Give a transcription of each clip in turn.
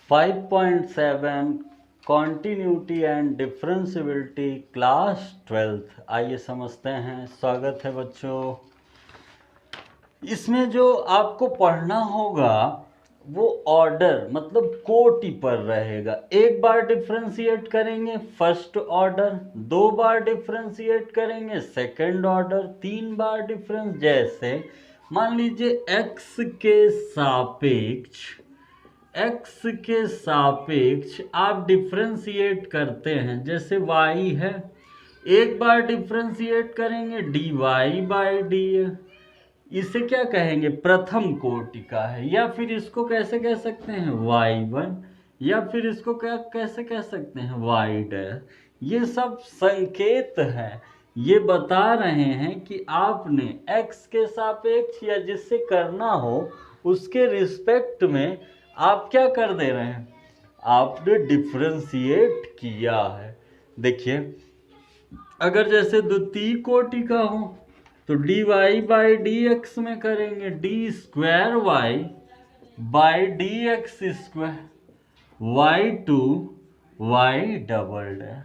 5.7 continuity and differentiability class 12th। आइए समझते हैं। स्वागत है बच्चों। इसमें जो आपको पढ़ना होगा वो ऑर्डर मतलब कोटि पर रहेगा। एक बार डिफरेंशिएट करेंगे फर्स्ट ऑर्डर, दो बार डिफरेंशिएट करेंगे सेकंड ऑर्डर, तीन बार डिफरेंस। जैसे मान लीजिए x के सापेक्ष आप डिफरेंशिएट करते हैं। जैसे y है, एक बार डिफरेंशिएट करेंगे dy बाई डी, इसे क्या कहेंगे? प्रथम कोटि का है। या फिर इसको कैसे कह सकते हैं? y1, या फिर इसको क्या कैसे कह सकते हैं? y dash. ये सब संकेत हैं, ये बता रहे हैं कि आपने x के सापेक्ष या जिससे करना हो उसके रिस्पेक्ट में आप क्या कर दे रहे हैं? आपने डिफरेंशिएट किया है। देखिए, अगर जैसे द्वितीय कोटि का हो तो dy बाई डी एक्स में करेंगे D square Y by D X square Y two Y double dash.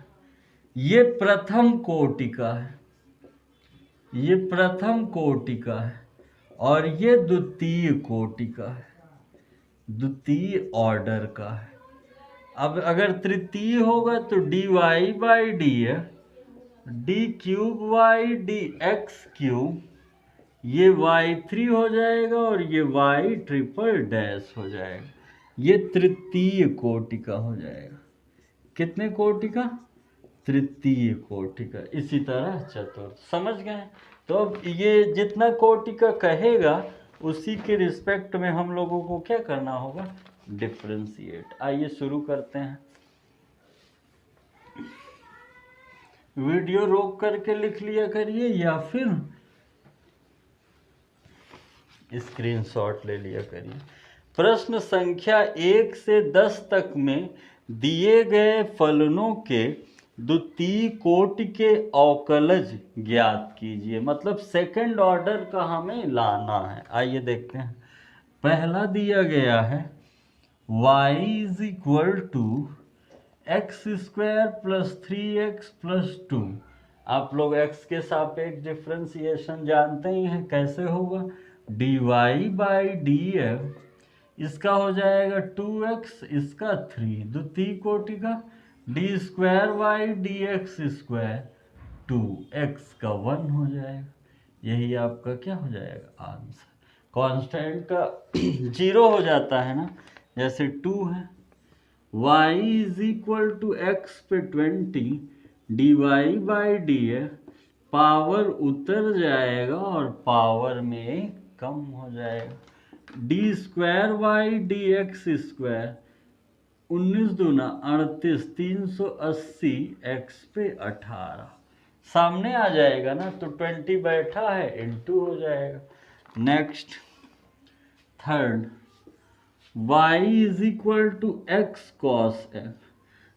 ये प्रथम कोटि का है, ये प्रथम कोटि का है, और ये द्वितीय कोटि का है, द्वितीय ऑर्डर का है। अब अगर तृतीय होगा तो डी वाई बाई डी है D cube Y D X cube, ये y3 हो जाएगा और ये y ट्रिपल डैश हो जाएगा। ये तृतीय कोटि का हो जाएगा। कितने कोटि का? तृतीय कोटि का। इसी तरह चतुर्थ। समझ गए? तो अब ये जितना कोटि का कहेगा उसी के रिस्पेक्ट में हम लोगों को क्या करना होगा? डिफरेंशिएट। आइए शुरू करते हैं। वीडियो रोक करके लिख लिया करिए या फिर स्क्रीनशॉट ले लिया करिए। प्रश्न संख्या 1 से 10 तक में दिए गए फलनों के द्वितीय कोटि के अवकलज ज्ञात कीजिए। मतलब सेकंड ऑर्डर का हमें लाना है। आइए देखते हैं। पहला दिया गया है y is equal to X square plus 3x plus 2। आप लोग x के सापेक्ष डिफरेंशिएशन जानते ही हैं, कैसे होगा? D Y by D F, इसका हो जाएगा 2x, इसका 3। द्वितीय कोटि का D square Y D X square 2x का 1 हो जाएगा। यही आपका क्या हो जाएगा? आंसर। कांस्टेंट का 0 हो जाता है ना, जैसे 2 है। y is equal to X पे 20 डी वाई बाई डी है, पावर उतर जाएगा और पावर में कम हो जाएगा। D square Y D X square 19 दूना 38, 380 एक्स पे 18 सामने आ जाएगा ना, तो 20 बैठा है इनटू हो जाएगा। Next third, y is equal to x cos F.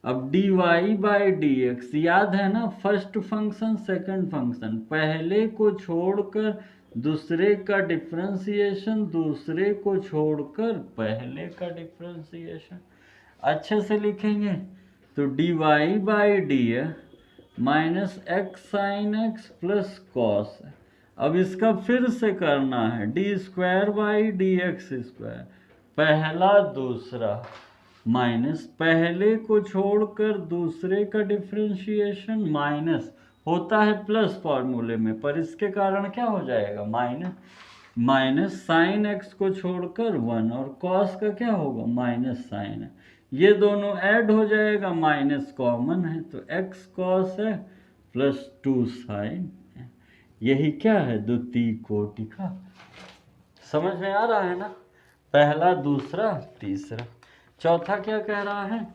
अब D Y by D X याद है ना, फर्स्ट फंक्शन सेकंड फंक्शन, पहले को छोड़कर दूसरे का डिफरेंशिएशन, दूसरे को छोड़कर पहले का डिफरेंशिएशन। अच्छे से लिखेंगे तो डी वाई बाई डी है minus x sine x plus cos. अब इसका फिर से करना है D square by D X square, पहला दूसरा माइनस पहले को छोड़कर दूसरे का डिफरेंशिएशन, माइनस होता है प्लस फॉर्मूले में, पर इसके कारण क्या हो जाएगा? माइनस। माइनस साइन एक्स को छोड़कर 1 और कॉस का क्या होगा? माइनस साइन है। ये दोनों ऐड हो जाएगा, माइनस कॉमन है तो एक्स कॉस है प्लस 2 साइन है। यही क्या है? द्वितीय कोटि का। समझ में आ रहा है ना? पहला दूसरा तीसरा। चौथा क्या कह रहा है?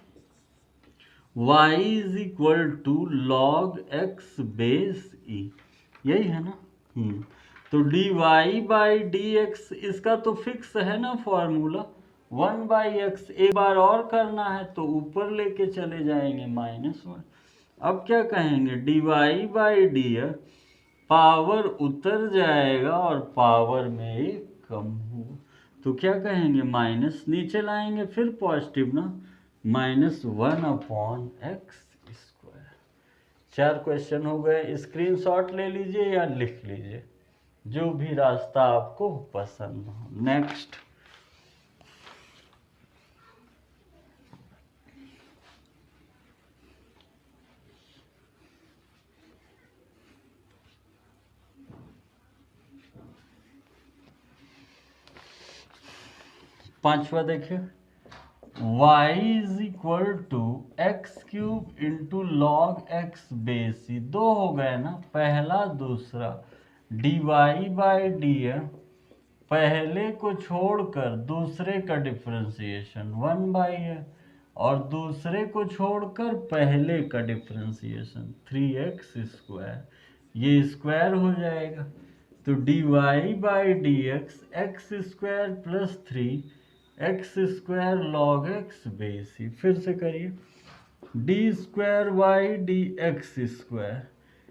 y is equal to log x base e, यही है ना? तो D Y by D X, इसका तो फिक्स है ना फॉर्मूला 1 बाई एक्स। एक बार और करना है तो ऊपर लेके चले जाएंगे -1। अब क्या कहेंगे? D Y by D power उतर जाएगा और पावर में कम होगा, तो क्या कहेंगे, माइनस नीचे लाएंगे फिर पॉजिटिव ना, -1/x²। 4 क्वेश्चन हो गए। स्क्रीनशॉट ले लीजिए या लिख लीजिए, जो भी रास्ता आपको पसंद हो। नेक्स्ट, पांचवा देखिए, y = x³ into log x base c। दो हो गए ना, पहला दूसरा। dy/dx पहले को छोड़कर दूसरे का डिफरेंशिएशन 1 है, और दूसरे को छोड़कर पहले का डिफरेंशिएशन 3x²। ये स्क्वायर हो जाएगा, तो dy/dx x² + 3x² log x base c। फिर से करिए, d²y/dx²,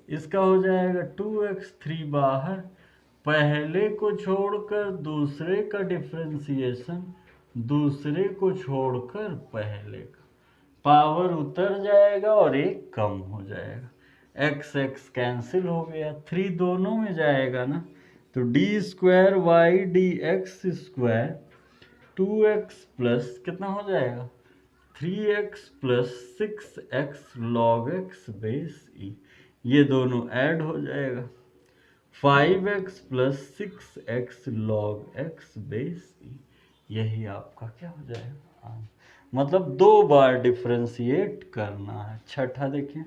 इसका हो जाएगा 2x, 3 बाहर, पहले को छोड़कर दूसरे का डिफरेंशिएशन दूसरे को छोड़कर पहले का, पावर उतर जाएगा और एक कम हो जाएगा, x x कैंसिल हो गया, 3 दोनों में जाएगा ना, तो d²y/dx² 2x प्लस कितना हो जाएगा, 3x + 6x log x base e। ये दोनों ऐड हो जाएगा, 5x + 6x log x base e। यही आपका क्या हो जाएगा, मतलब 2 बार डिफरेंशिएट करना है। छठा देखिए,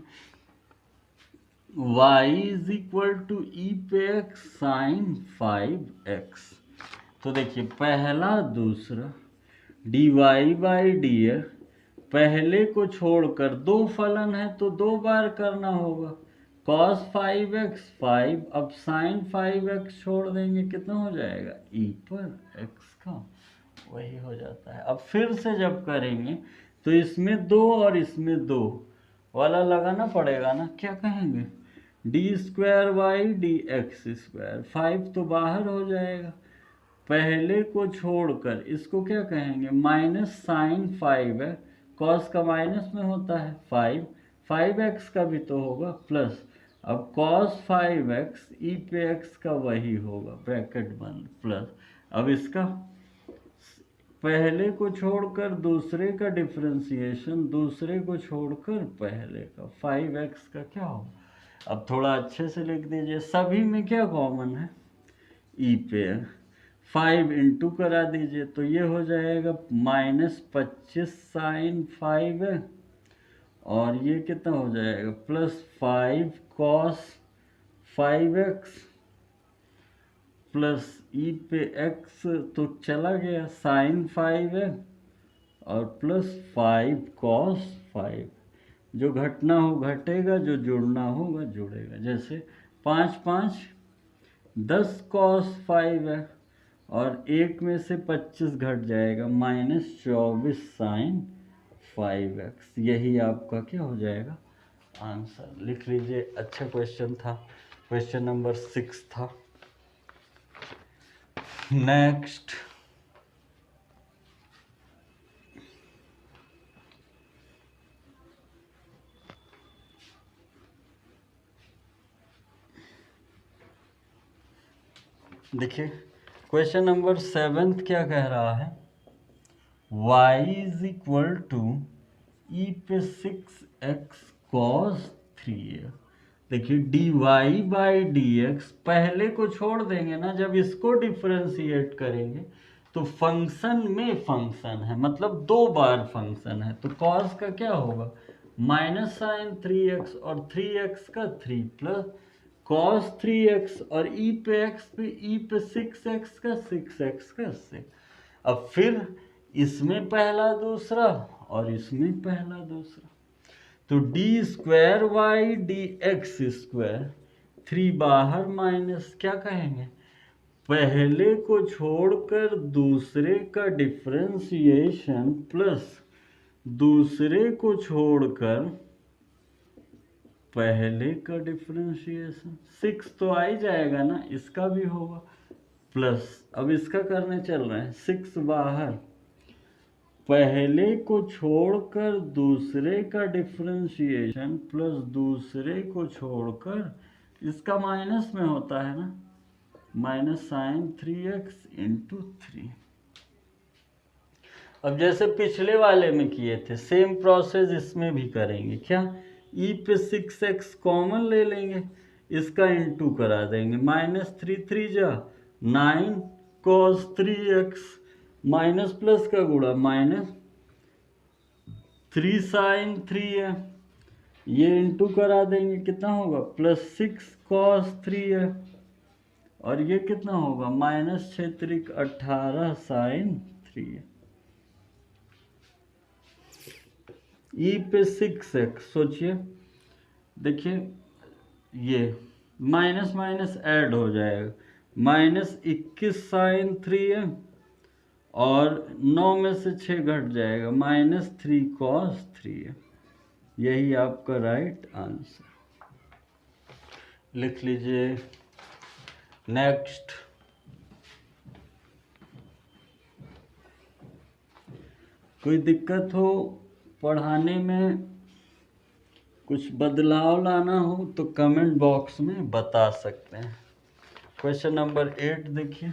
y = e⁴x sin 5x। तो देखिए पहला दूसरा, dy/dx पहले को छोड़कर दो फलन है तो 2 बार करना होगा, cos 5x 5, अब sin 5x छोड़ देंगे, कितना हो जाएगा, e⁴x का, वही हो जाता है। अब फिर से जब करेंगे तो इसमें 2 और इसमें 2 वाला लगाना पड़ेगा ना, क्या कहेंगे, d²y/dx², 5 तो बाहर हो जाएगा, पहले को छोड़कर इसको क्या कहेंगे, -sin 5 है, cos का माइनस में होता है 5x का भी तो होगा प्लस, अब cos 5x e⁴x का वही होगा, ब्रैकेट बंद, प्लस, अब इसका पहले को छोड़कर दूसरे का डिफरेंशिएशन दूसरे को छोड़कर पहले का, 5x का क्या होगा। अब थोड़ा अच्छे से लिख दीजिए, सभी में क्या कॉमन है, e⁴, 5 इंटू करा दीजिए, तो ये हो जाएगा -25 sin 5 है, और ये कितना हो जाएगा, +5 cos 5x प्लस e⁴x, तो चला गया sin 5 है, और +5 cos 5, जो घटना हो घटेगा, जो जुड़ना होगा जुड़ेगा। जैसे 5 5 10 cos 5 है, और एक में से 25 घट जाएगा, -24 sin 5x। यही आपका क्या हो जाएगा, आंसर। लिख लीजिए, अच्छा क्वेश्चन था, क्वेश्चन नंबर 6 था। नेक्स्ट, देखिए क्वेश्चन नंबर 7 क्या कह रहा है, y = e⁴6x cos 3x। देखिए dy/dx पहले को छोड़ देंगे ना, जब इसको डिफरेंशिएट करेंगे तो फंक्शन में फंक्शन है, मतलब 2 बार फंक्शन है, तो cos का क्या होगा, -sin 3x, और 3x का 3 प्लस cos 3x, और e⁴x पे e⁴6x का 6x का 6। अब फिर इसमें पहला दूसरा और इसमें पहला दूसरा, तो d²y/dx², 3 बाहर माइनस, क्या कहेंगे, पहले को छोड़कर दूसरे का डिफरेंशिएशन प्लस दूसरे को छोड़कर पहले का डिफरेंशिएशन, 6 तो आ ही जाएगा ना, इसका भी होगा, प्लस, अब इसका करने चल रहे हैं 6 बाहर, पहले को छोड़कर दूसरे का डिफरेंशिएशन प्लस दूसरे को छोड़कर इसका माइनस में होता है ना, माइनस साइन 3x इंटू 3। अब जैसे पिछले वाले में किए थे सेम प्रोसेस इसमें भी करेंगे। क्या, e पे 6x कॉमन ले लेंगे, इसका इंटू करा देंगे, माइनस 3 3 जा 9 cos 3x, माइनस प्लस का गुणा माइनस 3 साइन 3 है, ये इंटू करा देंगे, कितना होगा प्लस 6 cos 3 है, और ये कितना होगा माइनस 6 त्रिक 18 साइन 3 है। ई पे 6x, सोचिए, देखिए ये माइनस माइनस ऐड हो जाएगा, माइनस 21 साइन 3 है, और 9 में से 6 घट जाएगा, माइनस 3 cos 3 है। यही आपका राइट आंसर, लिख लीजिए। नेक्स्ट, कोई दिक्कत हो पढ़ाने में, कुछ बदलाव लाना हो तो कमेंट बॉक्स में बता सकते हैं। क्वेश्चन नंबर 8 देखिए,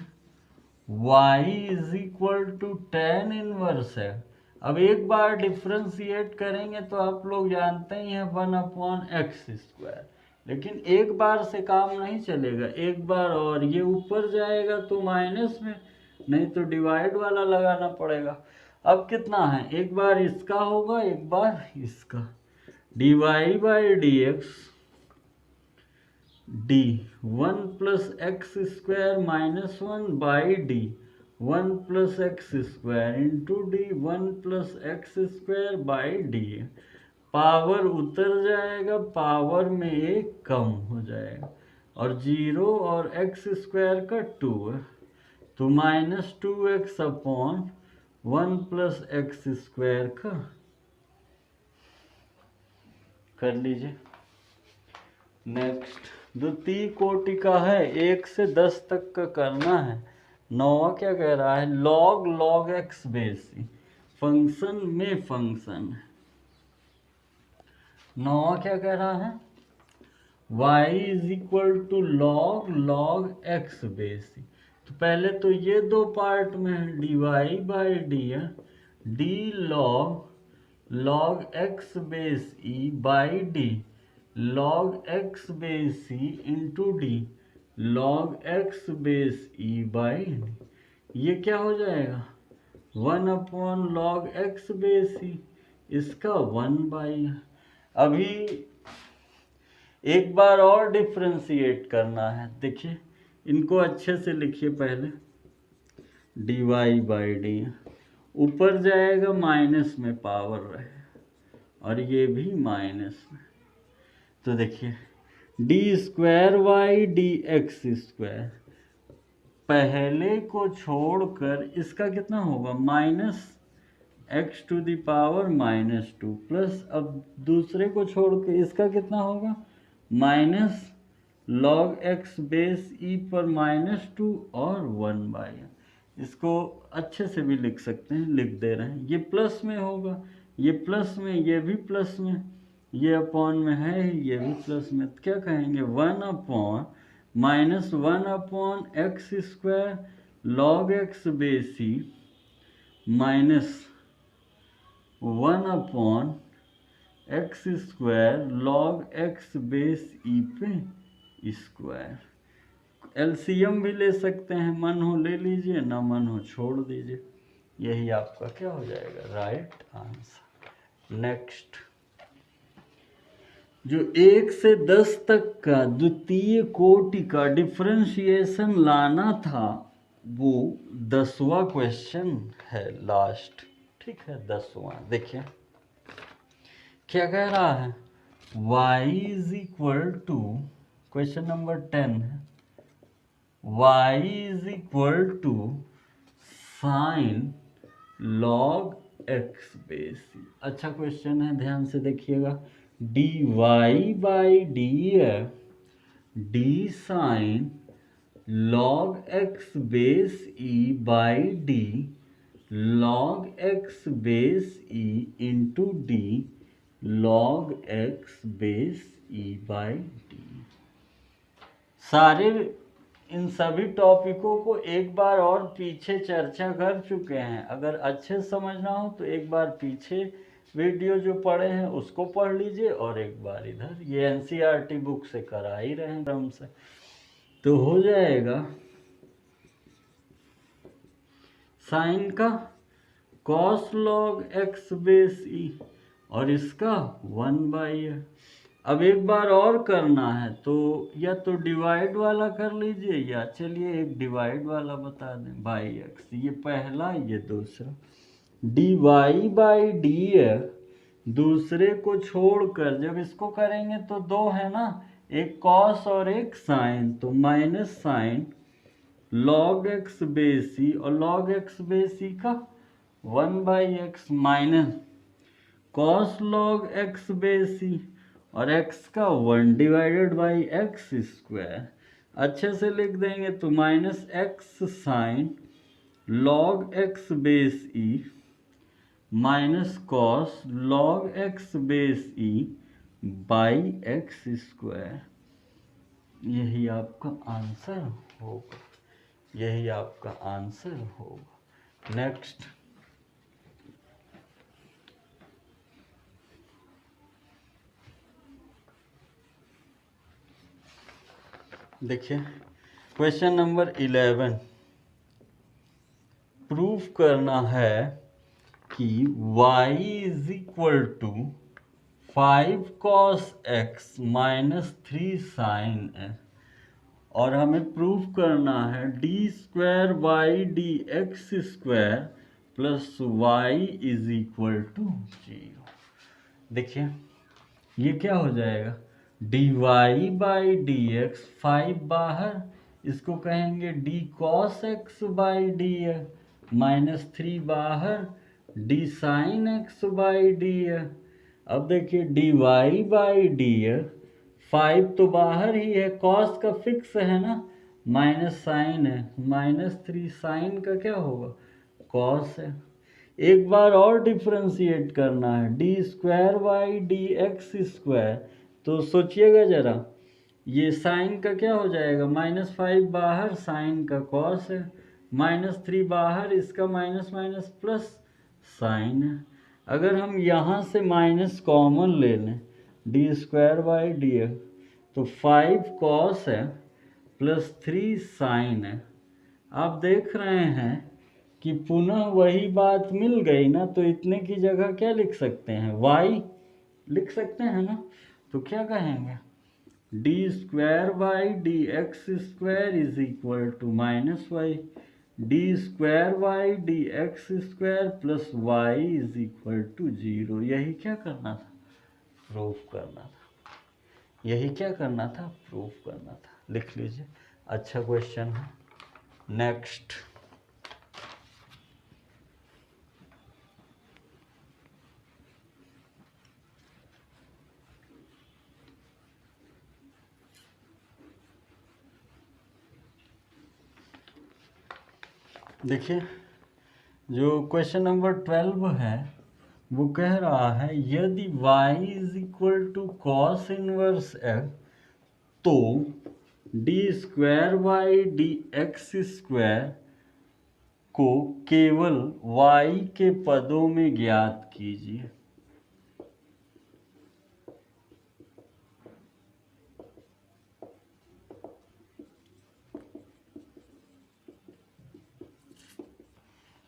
y is equal to tan inverse है। अब एक बार डिफ्रेंशिएट करेंगे तो आप लोग जानते ही हैं 1/x², लेकिन एक बार से काम नहीं चलेगा, एक बार और ये ऊपर जाएगा तो माइनस में, नहीं तो डिवाइड वाला लगाना पड़ेगा। अब कितना है, एक बार इसका होगा एक बार इसका, dy/dx d 1 plus x² minus 1 by D 1 plus x² into D 1 plus x² by D. Power उतर जाएगा, पावर में एक कम हो जाएगा, और 0 और x² का 2 है, तो minus 2x upon 1 plus x² का कर लीजिए। नेक्स्ट, द्वितीय कोटि का है, 1 से 10 तक का करना है। 9वां क्या कह रहा है, log x बेसी, फंक्शन में फंक्शन है। 9वां क्या कह रहा है, y is equal to log x बेसी। तो पहले तो ये दो पार्ट में है, dy/d है, d log x base e by D log x base e into D log x base e by D. ये क्या हो जाएगा 1/log x बेस e, इसका 1/। अभी एक बार और डिफ्रेंशिएट करना है, देखिए इनको अच्छे से लिखिए। पहले dy/d ऊपर जाएगा माइनस में, पावर रहे, और ये भी माइनस में, तो देखिए d²y/dx², पहले को छोड़कर इसका कितना होगा माइनस x⁻⁻2 प्लस, अब दूसरे को छोड़ के इसका कितना होगा minus log x base e पर -2 और 1/। इसको अच्छे से भी लिख सकते हैं, लिख दे रहे हैं, ये प्लस में होगा, ये प्लस में, ये भी प्लस में, ये अपॉन में है, ये भी प्लस में, तो क्या कहेंगे 1/(1/x² log x base e minus 1/(x² log x base e पे स्क्वायर। एलसीएम भी ले सकते हैं, मन हो ले लीजिए, ना मन हो छोड़ दीजिए। यही आपका क्या हो जाएगा राइट आंसर। नेक्स्ट, जो 1 से 10 तक का द्वितीय कोटि का डिफरेंशिएशन लाना था, वो 10वां क्वेश्चन है, लास्ट, ठीक है 10वां। देखिए क्या कह रहा है, y is equal to, question number 10 है, y is equal to sine log x base e। अच्छा क्वेश्चन है, ध्यान से देखिएगा, dy/d है d sine log x base e by D log x base e into D log x base e by D. सारे इन सभी टॉपिकों को एक बार और पीछे चर्चा कर चुके हैं। अगर अच्छे से समझना हो तो एक बार पीछे वीडियो जो पढ़े हैं उसको पढ़ लीजिए और एक बार इधर, ये एनसीईआरटी बुक से करा ही रहे हैं क्रम से, तो हो जाएगा साइन का कॉस लॉग एक्स बेस ई और इसका 1/। अब एक बार और करना है तो या तो डिवाइड वाला कर लीजिए या चलिए एक डिवाइड वाला बता दें, बाई एक्स, ये पहला ये दूसरा, D Y by D X दूसरे को छोड़कर जब इसको करेंगे तो दो है ना, एक कॉस और एक साइन, तो माइनस साइन लॉग एक्स बेसी और लॉग एक्स बेसी का 1/x minus cos log x बेसी और x का 1/x स्क्वायर। अच्छे से लिख देंगे तो minus x sign log x base E minus cos log x base E by x square. यही आपका आंसर होगा, यही आपका आंसर होगा। नेक्स्ट, देखिए क्वेश्चन नंबर 11, प्रूफ करना है कि y is equal to 5 cos x minus 3 sin x, और हमें प्रूफ करना है D square by D X square plus Y is equal to 0। देखिए ये क्या हो जाएगा, D Y by D X, 5 बाहर, इसको कहेंगे D cos X by D X, minus 3 बाहर, D sine X by D X. अब देखिए D Y by D X, 5 तो बाहर ही है, कॉस का फिक्स है ना, माइनस साइन है, माइनस 3 साइन का क्या होगा, कॉस है। एक बार और डिफ्रेंशिएट करना है, D square by D X square, तो सोचिएगा जरा, ये साइन का क्या हो जाएगा, माइनस 5 बाहर, साइन का कॉस है, माइनस 3 बाहर, इसका माइनस माइनस प्लस साइन है। अगर हम यहाँ से माइनस कॉमन ले लें, D square by D x, तो 5 कॉस है प्लस 3 साइन है। आप देख रहे हैं कि पुनः वही बात मिल गई ना, तो इतने की जगह क्या लिख सकते हैं, y लिख सकते हैं ना, तो क्या कहेंगे, D square by D X square is equal to minus Y, D square by D X square plus Y is equal to 0। यही क्या करना था, प्रूफ करना था, यही क्या करना था, प्रूफ करना था। लिख लीजिए, अच्छा क्वेश्चन है। नेक्स्ट, देखिए जो क्वेश्चन नंबर 12 है वो कह रहा है यदि y is equal to cos inverse x, तो D square by D X square को केवल y के पदों में ज्ञात कीजिए।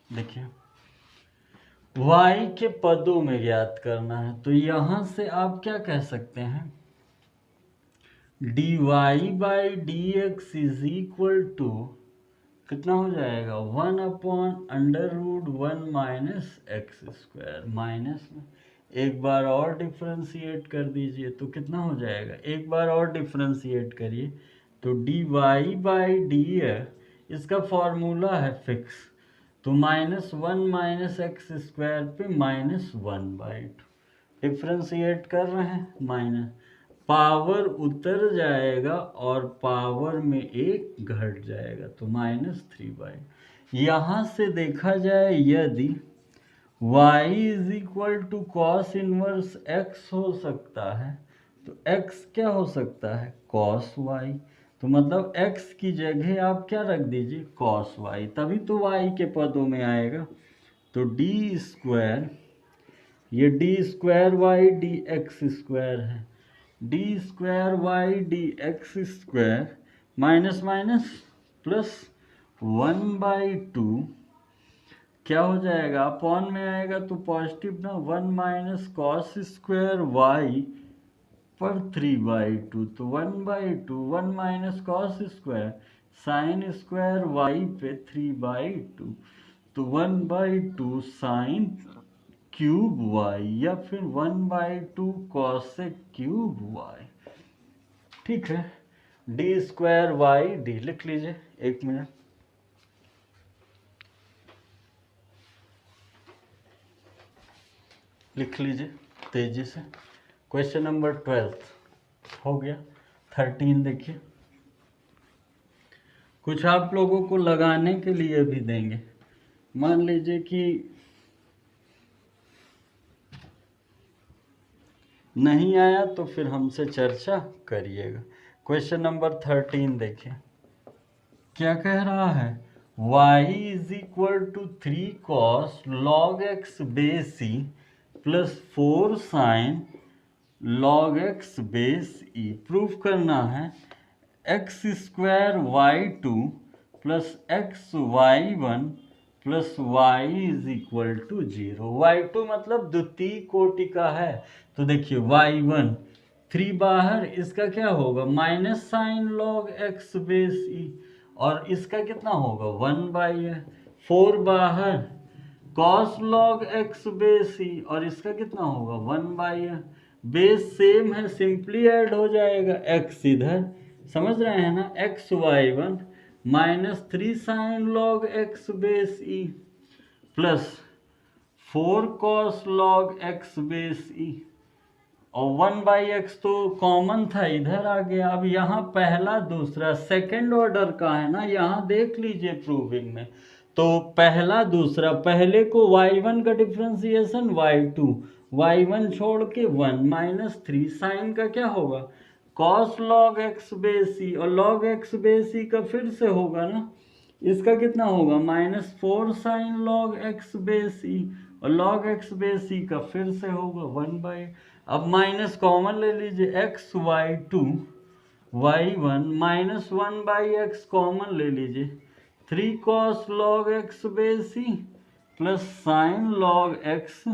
देखिए y के पदों में ज्ञात करना है, तो यहां से आप क्या कह सकते हैं, D Y by D X is equal to कितना हो जाएगा, 1/√1 माइनस एक्स स्क्वायर, माइनस में एक बार और डिफ्रेंशिएट कर दीजिए तो कितना हो जाएगा, एक बार और डिफ्रेंशिएट करिए तो D Y by D X, इसका फॉर्मूला है फिक्स, तो -1 माइनस एक्स स्क्वायर पे -1/2 डिफ्रेंशिएट कर रहे हैं, माइनस पावर उतर जाएगा और पावर में एक घट जाएगा, तो -3/। यहाँ से देखा जाए यदि y is equal to cos inverse x हो सकता है, तो x क्या हो सकता है, कॉस y। तो मतलब x की जगह आप क्या रख दीजिए, कॉस y, तभी तो y के पदों में आएगा। तो डी स्क्वायर, ये D square Y D X square है, D square Y D X square minus minus plus 1/2 क्या हो जाएगा, अपॉन में आएगा तो पॉजिटिव ना, 1 माइनस कॉस स्क्वायर वाई पर 3/2, तो 1/2, 1 minus cos square sine square Y पे 3/2, तो 1/2 साइन क्यूब वाई या फिर 1/2 कॉसेक क्यूब वाई। ठीक है, डी स्क्वायर वाई डी लिख लीजिए, 1 मिनट। लिख लीजिए तेजी से। क्वेश्चन नंबर 12 हो गया। 13 देखिए, कुछ आप लोगों को लगाने के लिए भी देंगे। मान लीजिए कि नहीं आया तो फिर हमसे चर्चा करिएगा। क्वेश्चन नंबर 13 देखिए, क्या कह रहा है, y is equal to 3 cos log x base e plus 4 sine log x base e। Proof करना है x square y2 plus x y1 plus y is equal to 0। y2 मतलब द्वितीय कोटि का है, तो देखिए y1 3 बाहर, इसका क्या होगा minus sign log x base e, और इसका कितना होगा 1/, 4 बाहर cos log x base e, और इसका कितना होगा 1/। बेस सेम है, सिंपली ऐड हो जाएगा, x इधर, समझ रहे हैं ना, x y1 minus 3 sign log x base e plus 4 cos log x base e, और 1/x तो कॉमन था, इधर आ गया। अब यहाँ पहला दूसरा सेकंड ऑर्डर का है ना, यहाँ देख लीजिए प्रूविंग में, तो पहला दूसरा, पहले को y1 का डिफ्रेंसिएशन y2, y1 छोड़ के 1 माइनस 3 साइन का क्या होगा cos log x base e, और लॉग x बेस e का फिर से होगा ना, इसका कितना होगा -4 sign log x base e, और लॉग x बेस e का फिर से होगा 1/। अब माइनस कॉमन ले लीजिए, x y2 y1 minus 1/x common ले लीजिए, 3 cos log x base e plus sign log x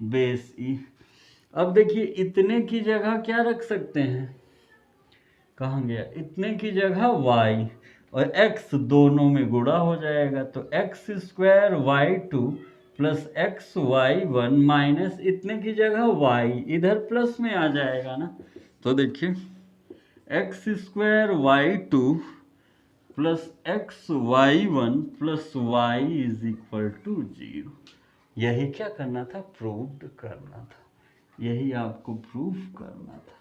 base e। अब देखिए इतने की जगह क्या रख सकते हैं, कहाँ गया, इतने की जगह y और x दोनों में गुणा हो जाएगा, तो x square y2 plus X y1 minus इतने की जगह y इधर प्लस में आ जाएगा ना, तो देखिए x square y2 plus X y1 plus y is equal to 0। यही क्या करना था, प्रूव्ड करना था, यही आपको प्रूफ करना था।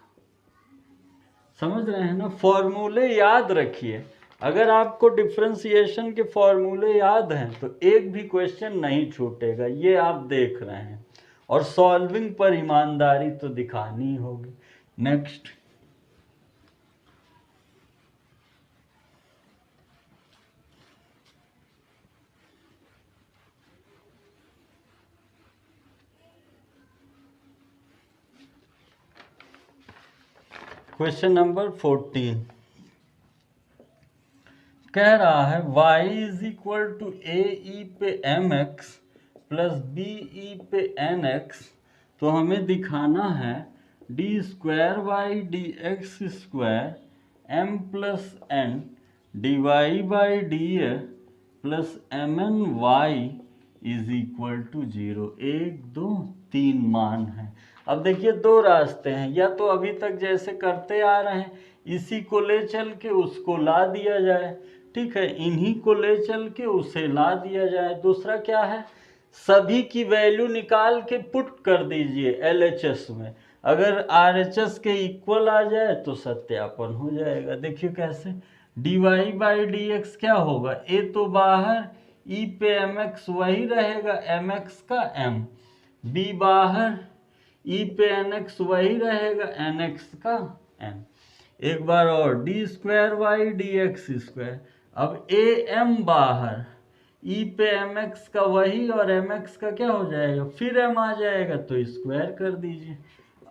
समझ रहे हैं ना, फॉर्मूले याद रखिए, अगर आपको डिफरेंशिएशन के फॉर्मूले याद हैं तो एक भी क्वेश्चन नहीं छूटेगा, ये आप देख रहे हैं, और सॉल्विंग पर ईमानदारी तो दिखानी होगी। नेक्स्ट, क्वेश्चन नंबर 14 कह रहा है y is equal to A E पे M X plus B E पे एन एक्स, तो हमें दिखाना है D square Y D X square M plus N D Y by D A plus M N Y is equal to 0। 1 2 3 मान है। अब देखिए दो रास्ते हैं, या तो अभी तक जैसे करते आ रहे हैं इसी को ले चल के उसको ला दिया जाए, ठीक है, इन्हीं को ले चल के उसे ला दिया जाए। दूसरा क्या है, सभी की वैल्यू निकाल के पुट कर दीजिए LHS में, अगर RHS के इक्वल आ जाए तो सत्यापन हो जाएगा। देखिए कैसे, dy/dx क्या होगा, a तो बाहर, e पे mx वही रहेगा, mx का m, b बाहर, e पे nx वही रहेगा, nx का n। एक बार और, d²y/dx², अब am बाहर, e पे mx का वही और mx का क्या हो जाएगा, फिर m आ जाएगा तो स्क्वायर कर दीजिए।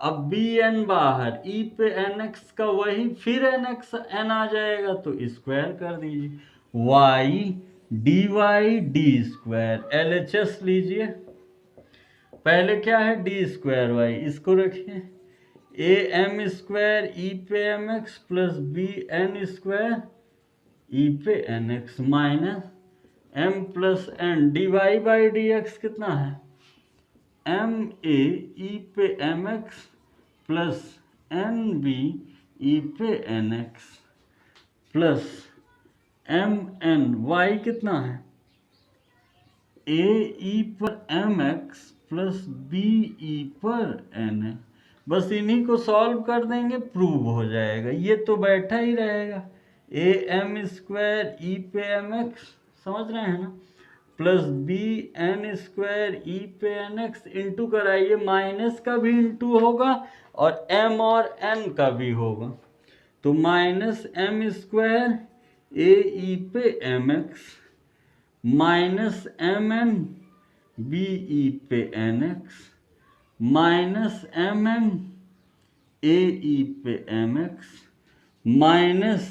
अब bn बाहर, e पे nx का वही, फिर nx n आ जाएगा तो स्क्वायर कर दीजिए। y dy/d², LHS लीजिए, पहले क्या है d²y, इसको रखिए, am² e पे mx प्लस bn² e पे nx minus m plus n, dy/dx कितना है, ma e पे mx प्लस nb e पे nx प्लस mn, y कितना है, a e पर mx प्लस b e पर n। बस इन्हीं को सॉल्व कर देंगे, प्रूव हो जाएगा। ये तो बैठा ही रहेगा, am² e पे mx, समझ रहे हैं ना, प्लस bn² e पे nx, इंटू कराइए, माइनस का भी इंटू होगा और m और n का भी होगा, तो माइनस m² a e पे mx minus mn b e पे nx minus mn a e पे mx माइनस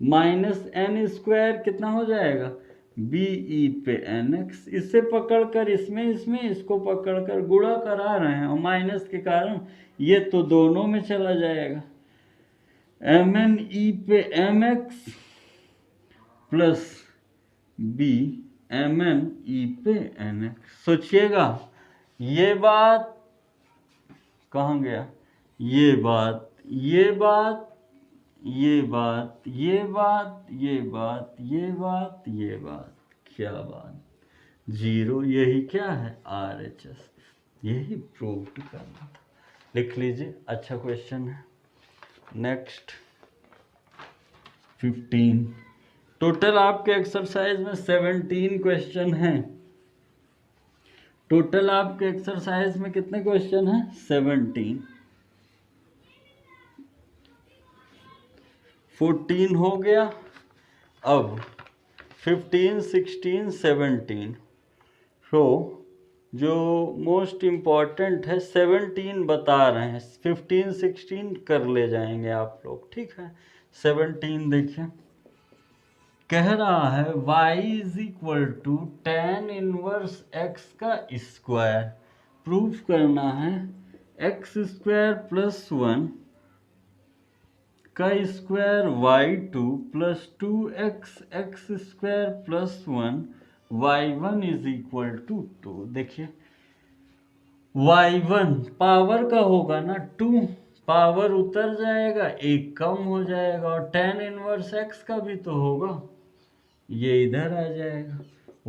माइनस n² कितना हो जाएगा, b e पे nx। इससे पकड़कर इसमें इसको पकड़कर गुणा करा रहे हैं और माइनस के कारण ये तो दोनों में चला जाएगा, mn e पे mx plus b mn e पे nx। सोचिएगा, ये बात कहाँ गया, ये बात, ये बात, ये बात, ये बात, ये बात, ये बात, ये बात, क्या बात, जीरो, यही क्या है, RHS, यही प्रूव करना था। लिख लीजिए, अच्छा क्वेश्चन है। नेक्स्ट 15, टोटल आपके एक्सरसाइज में 17 क्वेश्चन हैं। टोटल आपके एक्सरसाइज में कितने क्वेश्चन हैं, 17। 14 हो गया, अब 15, 16, 17। तो जो मोस्ट इम्पॉर्टेंट है 17 बता रहे हैं, 15, 16 कर ले जाएंगे आप लोग, ठीक है। 17 देखिए, कह रहा है y is equal to tan inverse x का स्क्वायर, प्रूफ करना है x² प्लस 1 का square y2 plus 2x x² plus 1 y1 is equal to 2। देखिए y1 पावर का होगा ना 2, पावर उतर जाएगा, एक कम हो जाएगा, और tan इनवर्स x का भी तो होगा, ये इधर आ जाएगा,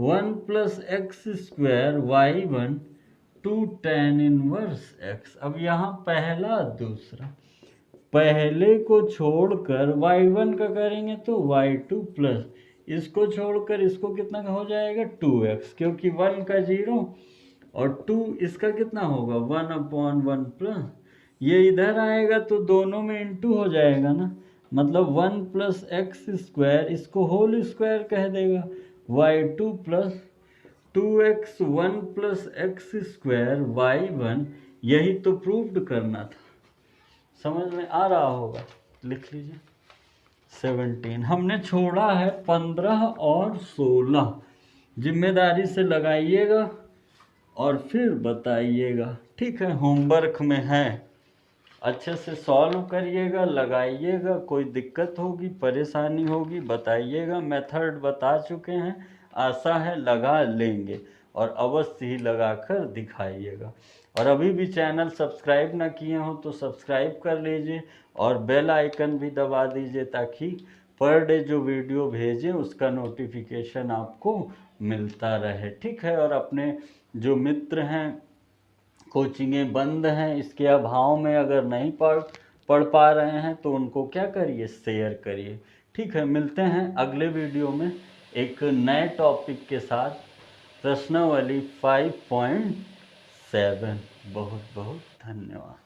1 plus x² y1 2 tan inverse x। अब यहाँ पहला दूसरा, पहले को छोड़कर y1 का करेंगे तो y2 प्लस, इसको छोड़कर इसको कितना का हो जाएगा 2x, क्योंकि 1 का 0 और 2 इसका कितना होगा 1/1 प्लस, ये इधर आएगा तो दोनों में इंटू हो जाएगा ना, मतलब 1 प्लस x², इसको होल स्क्वायर कह देगा, y2 plus 2x 1 plus x² y1, यही तो प्रूव्ड करना था। समझ में आ रहा होगा, लिख लीजिए। 17 हमने छोड़ा है 15 और 16, जिम्मेदारी से लगाइएगा और फिर बताइएगा, ठीक है। होमवर्क में है, अच्छे से सॉल्व करिएगा, लगाइएगा, कोई दिक्कत होगी परेशानी होगी बताइएगा, मेथड बता चुके हैं, आशा है लगा लेंगे और अवश्य ही लगाकर दिखाइएगा। और अभी भी चैनल सब्सक्राइब ना किए हो तो सब्सक्राइब कर लीजिए और बेल आइकन भी दबा दीजिए, ताकि पर डे जो वीडियो भेजें उसका नोटिफिकेशन आपको मिलता रहे। ठीक है, और अपने जो मित्र हैं, कोचिंगें बंद हैं, इसके अभाव में अगर नहीं पढ़ पा रहे हैं तो उनको क्या करिए, शेयर करिए। ठीक है, मिलते हैं अगले वीडियो में एक नए टॉपिक के साथ, प्रश्नावली 5.7। बहुत बहुत धन्यवाद।